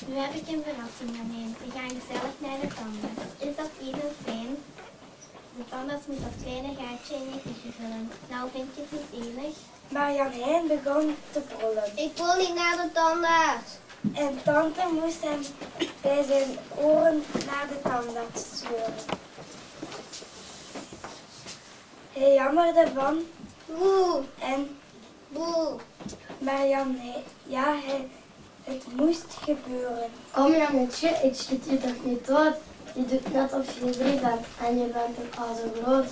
Nu heb ik een verrassing aan hen. We gaan gezellig naar de tandarts. Is dat even fijn? De tandarts moet dat kleine gaatje in je kuchen vullen. Nou, vind je het niet enig? Maar Jan Hein begon te brullen. Ik wil niet naar de tandarts. En tante moest hem bij zijn oren naar de tandarts sturen. Hij jammerde van Boe, en boe. maar Jan Hein, het moest gebeuren. Kom jongetje, ik schiet je toch niet dood? Je doet net of je drie bent en je bent een al zo groot.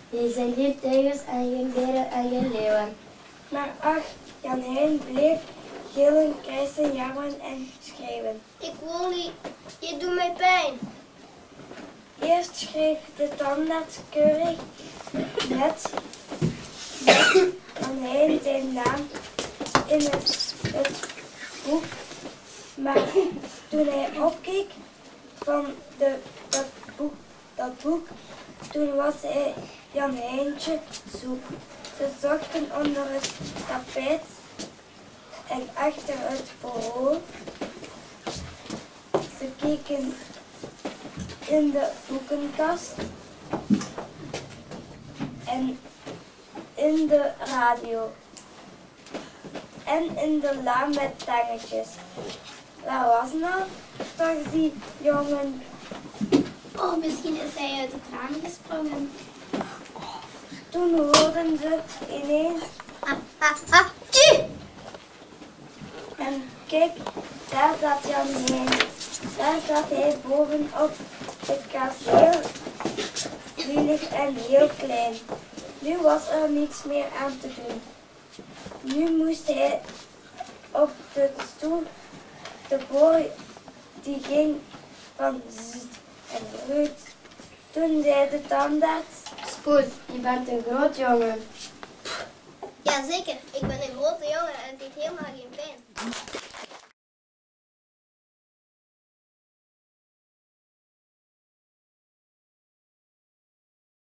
Je zijn geen tijgers en geen beren en geen leeuwen. Maar ach, Jan Hein bleef gillen, krijsen, jammeren en schreeuwen. Ik wil niet. Je doet mij pijn. Eerst schreef de tandarts keurig met Jan Hein zijn naam in het boek. Maar toen hij opkeek van dat boek, toen was hij Jan Heintje zoek. Ze zochten onder het tapijt en achter het bureau. Ze keken in de boekenkast en in de radio en in de la met tangetjes. Waar was nou toch die jongen? Oh, misschien is hij uit het raam gesprongen. Toen hoorden ze ineens en kijk, daar zat Jan Hein. Daar zat hij bovenop het kasteel, zielig en heel klein. Nu was er niets meer aan te doen. Nu moest hij op de stoel. De boor die ging van zzzt en ruut. Toen zei de tandarts: Spoed, je bent een groot jongen. Jazeker, ik ben een grote jongen en het deed helemaal geen pijn.